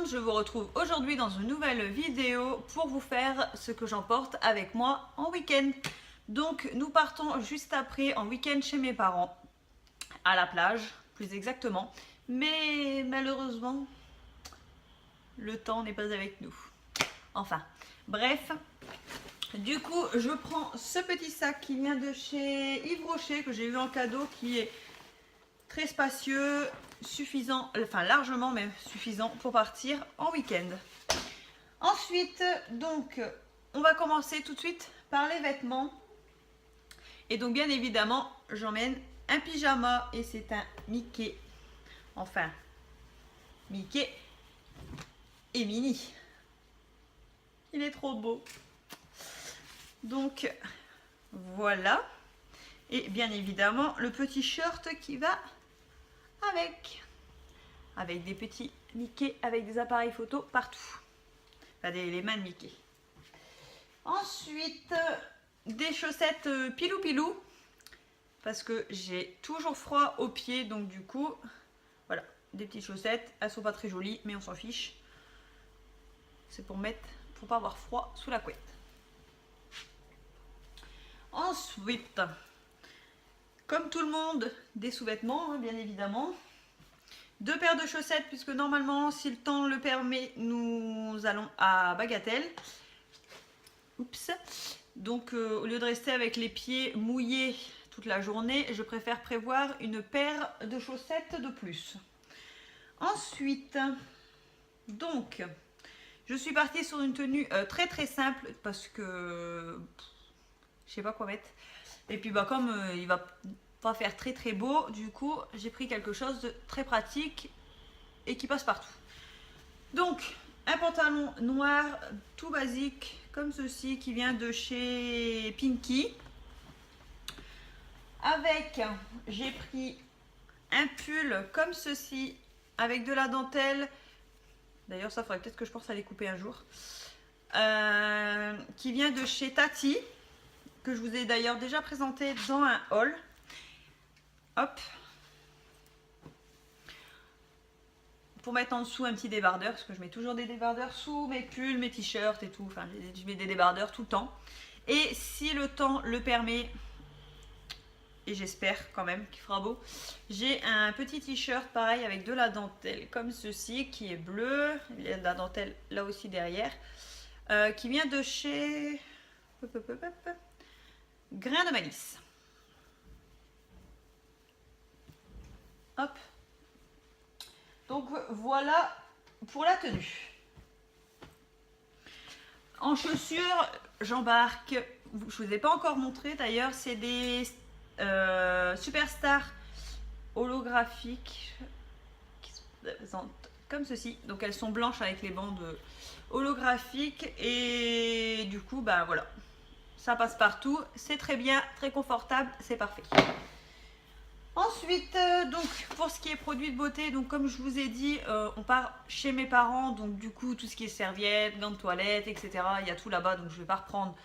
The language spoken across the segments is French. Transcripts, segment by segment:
je vous retrouve aujourd'hui dans une nouvelle vidéo pour vous faire ce que j'emporte avec moi en week-end. Donc nous partons juste après en week-end chez mes parents, à la plage plus exactement, mais malheureusement le temps n'est pas avec nous. Enfin, bref, du coup je prends ce petit sac qui vient de chez Yves Rocher que j'ai eu en cadeau, qui est très spacieux, suffisant, enfin largement même suffisant pour partir en week-end. Ensuite, donc, on va commencer tout de suite par les vêtements. Et donc, bien évidemment, j'emmène un pyjama et c'est un Mickey. Enfin, Mickey et Minnie. Il est trop beau. Donc, voilà. Et bien évidemment, le petit shirt qui va avec des petits Mickey, avec des appareils photo partout. Enfin, les mains de Mickey. Ensuite, des chaussettes pilou pilou, parce que j'ai toujours froid aux pieds, donc du coup, voilà, des petites chaussettes. Elles sont pas très jolies, mais on s'en fiche. C'est pour pas avoir froid sous la couette. Ensuite, comme tout le monde, des sous-vêtements, hein, bien évidemment. 2 paires de chaussettes, puisque normalement, si le temps le permet, nous allons à Bagatelle. Oups. Donc, au lieu de rester avec les pieds mouillés toute la journée, je préfère prévoir une paire de chaussettes de plus. Ensuite, donc, je suis partie sur une tenue très très simple, parce que je sais pas quoi mettre. Et puis, bah, comme il va pas faire très très beau, du coup j'ai pris quelque chose de très pratique et qui passe partout. Donc un pantalon noir tout basique comme ceci, qui vient de chez Pinky. Avec, j'ai pris un pull comme ceci avec de la dentelle. D'ailleurs ça faudrait peut-être que je pense à les couper un jour. Qui vient de chez Tati, que je vous ai d'ailleurs déjà présenté dans un haul. Hop, pour mettre en dessous un petit débardeur, parce que je mets toujours des débardeurs sous mes pulls, mes t-shirts et tout. Enfin, je mets des débardeurs tout le temps. Et si le temps le permet, et j'espère quand même qu'il fera beau, j'ai un petit t-shirt pareil avec de la dentelle comme ceci, qui est bleu. Il y a de la dentelle là aussi derrière, qui vient de chez Grain de Malice. Hop. Donc voilà pour la tenue. En chaussures, j'embarque, je ne vous ai pas encore montré d'ailleurs, c'est des Superstar holographiques qui se présentent comme ceci. Donc elles sont blanches avec les bandes holographiques et du coup, bah voilà, ça passe partout, c'est très bien, très confortable, c'est parfait. Ensuite, donc pour ce qui est produits de beauté, donc comme je vous ai dit, on part chez mes parents, donc du coup tout ce qui est serviettes, gants de toilette, etc. Il y a tout là-bas, donc je ne vais pas reprendre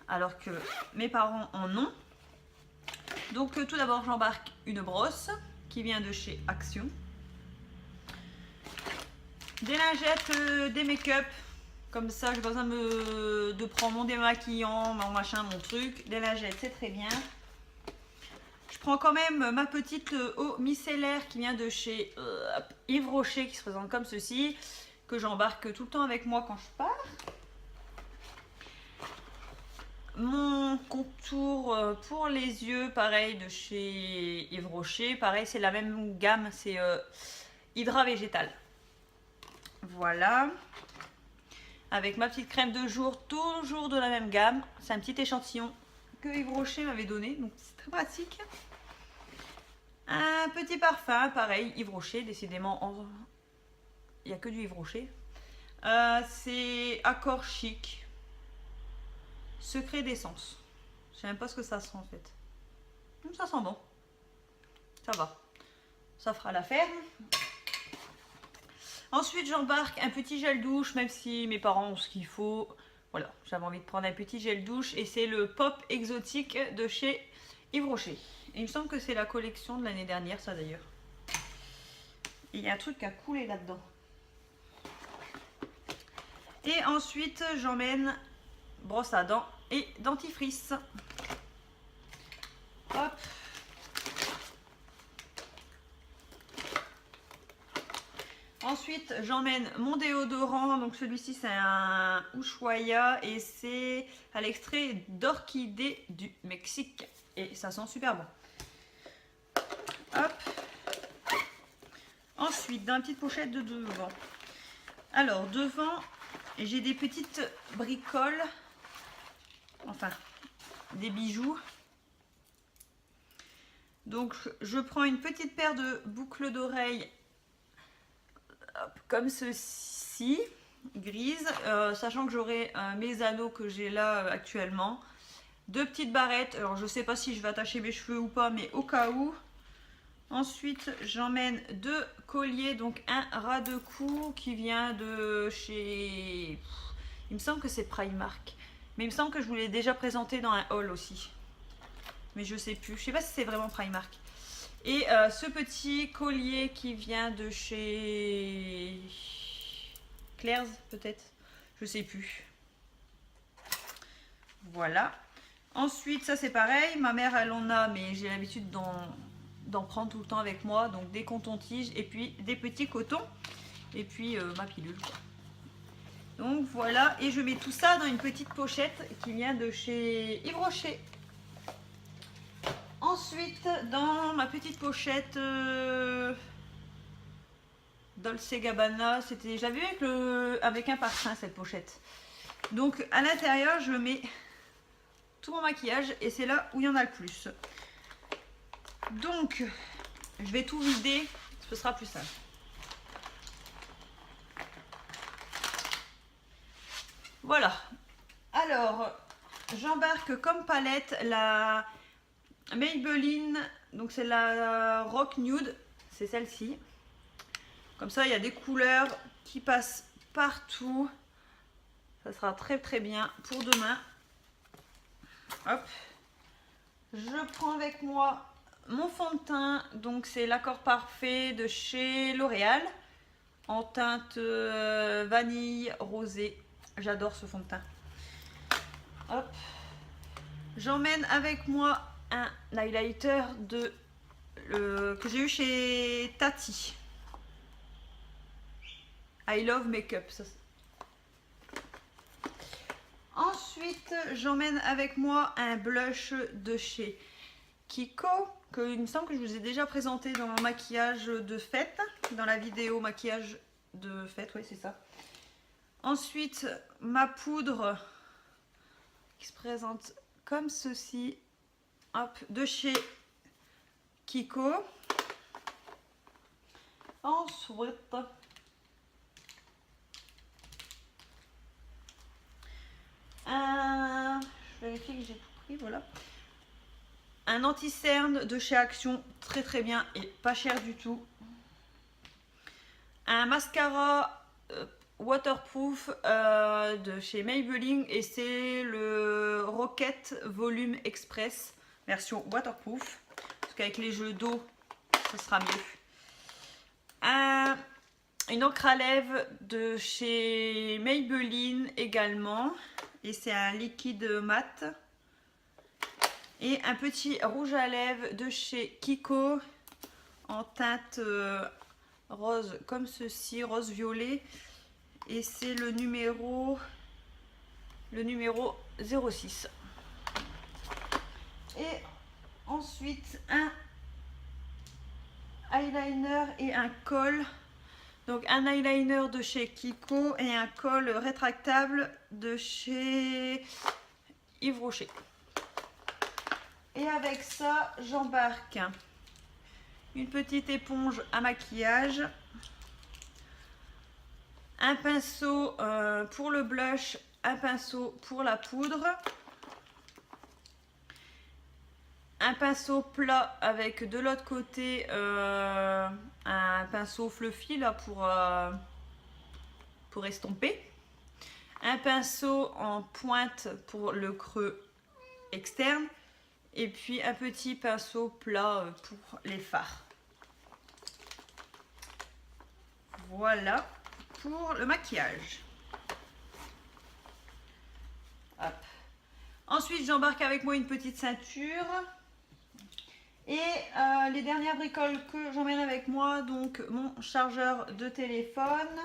alors que mes parents en ont. Donc tout d'abord j'embarque une brosse qui vient de chez Action. Des lingettes, des make-up, comme ça j'ai pas besoin de prendre mon démaquillant, mon machin, mon truc. Des lingettes c'est très bien. Je prends quand même ma petite eau micellaire qui vient de chez Yves Rocher, qui se présente comme ceci, que j'embarque tout le temps avec moi quand je pars. Mon contour pour les yeux, pareil, de chez Yves Rocher. Pareil, c'est la même gamme, c'est Hydra Végétal. Voilà. Avec ma petite crème de jour, toujours de la même gamme. C'est un petit échantillon que Yves Rocher m'avait donné, donc c'est très pratique. Un petit parfum, pareil, Yves Rocher, décidément, il n'y a que du Yves Rocher. C'est Accord Chic, Secret d'essence. Je sais même pas ce que ça sent en fait. Ça sent bon. Ça va. Ça fera l'affaire. Ensuite, j'embarque un petit gel douche, même si mes parents ont ce qu'il faut. Voilà, j'avais envie de prendre un petit gel douche et c'est le Pop Exotique de chez Yves Rocher. Et il me semble que c'est la collection de l'année dernière, ça d'ailleurs. Il y a un truc qui a coulé là-dedans. Et ensuite, j'emmène brosse à dents et dentifrice. Hop. Ensuite, j'emmène mon déodorant. Donc celui-ci, c'est un Ushuaia et c'est à l'extrait d'orchidée du Mexique. Et ça sent super bon. Hop. Ensuite, dans une petite pochette de devant. Alors, devant, j'ai des petites bricoles. Enfin, des bijoux. Donc, je prends une petite paire de boucles d'oreilles comme ceci, grise, sachant que j'aurai mes anneaux que j'ai là actuellement. Deux petites barrettes, alors je sais pas si je vais attacher mes cheveux ou pas, mais au cas où. Ensuite, j'emmène deux colliers, donc un ras de cou qui vient de chez... Il me semble que c'est Primark, mais il me semble que je vous l'ai déjà présenté dans un haul aussi. Mais je sais plus, je sais pas si c'est vraiment Primark. Et ce petit collier qui vient de chez Claire's peut-être, je sais plus. Voilà. Ensuite, ça c'est pareil, ma mère elle en a, mais j'ai l'habitude d'en prendre tout le temps avec moi. Donc des cotons-tiges et puis des petits cotons. Et puis ma pilule, quoi. Donc voilà, et je mets tout ça dans une petite pochette qui vient de chez Yves Rocher. Ensuite, dans ma petite pochette Dolce Gabbana, j'avais vu avec un parfum cette pochette. Donc à l'intérieur, je mets tout mon maquillage et c'est là où il y en a le plus. Donc, je vais tout vider, ce sera plus simple. Voilà. Alors, j'embarque comme palette la Maybelline, donc c'est la Rock Nude, c'est celle-ci. Comme ça, il y a des couleurs qui passent partout. Ça sera très très bien pour demain. Hop. Je prends avec moi mon fond de teint, donc c'est l'accord parfait de chez L'Oréal, en teinte vanille rosée. J'adore ce fond de teint. Hop. J'emmène avec moi un highlighter que j'ai eu chez Tati. I Love Makeup. Ensuite, j'emmène avec moi un blush de chez Kiko, que il me semble que je vous ai déjà présenté dans mon maquillage de fête, dans la vidéo maquillage de fête, oui c'est ça. Ensuite, ma poudre qui se présente comme ceci, hop, de chez Kiko. Ensuite, je vérifie que j'ai tout pris, voilà. Un anti-cerne de chez Action, très très bien et pas cher du tout. Un mascara waterproof de chez Maybelline et c'est le Rocket Volume Express version waterproof, parce qu'avec les jeux d'eau ça sera mieux. Une encre à lèvres de chez Maybelline également, et c'est un liquide mat. Et un petit rouge à lèvres de chez Kiko en teinte rose comme ceci, rose violet. Et c'est le numéro 06. Et ensuite un eyeliner et un col. Donc un eyeliner de chez Kiko et un col rétractable de chez Yves Rocher. Et avec ça, j'embarque une petite éponge à maquillage, un pinceau pour le blush, un pinceau pour la poudre, un pinceau plat avec de l'autre côté un pinceau fluffy là pour estomper, un pinceau en pointe pour le creux externe et puis un petit pinceau plat pour les fards. Voilà pour le maquillage. Hop. Ensuite, j'embarque avec moi une petite ceinture. Et les dernières bricoles que j'emmène avec moi, donc mon chargeur de téléphone,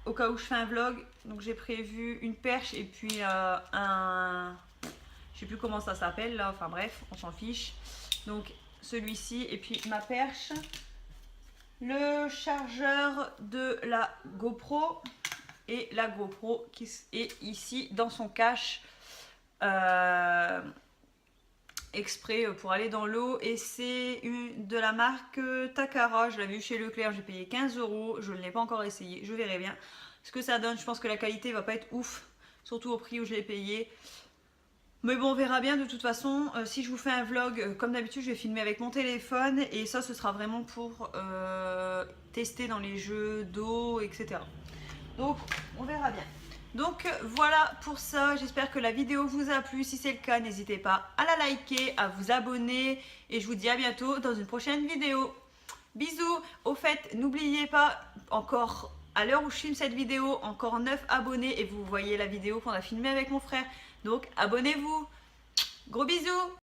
au cas où je fais un vlog, donc j'ai prévu une perche et puis je sais plus comment ça s'appelle là, enfin bref, on s'en fiche. Donc celui-ci et puis ma perche, le chargeur de la GoPro et la GoPro qui est ici dans son cache. Exprès pour aller dans l'eau, et c'est de la marque Takara. Je l'avais eu chez Leclerc, j'ai payé 15 €. Je ne l'ai pas encore essayé, je verrai bien ce que ça donne. Je pense que la qualité va pas être ouf, surtout au prix où je l'ai payé, mais bon, on verra bien. De toute façon, si je vous fais un vlog comme d'habitude, je vais filmer avec mon téléphone, et ça ce sera vraiment pour tester dans les jeux d'eau, etc. Donc on verra bien. Donc voilà pour ça, j'espère que la vidéo vous a plu. Si c'est le cas, n'hésitez pas à la liker, à vous abonner, et je vous dis à bientôt dans une prochaine vidéo. Bisous. Au fait, n'oubliez pas, encore à l'heure où je filme cette vidéo, encore 9 abonnés, et vous voyez la vidéo qu'on a filmée avec mon frère. Donc abonnez-vous. Gros bisous.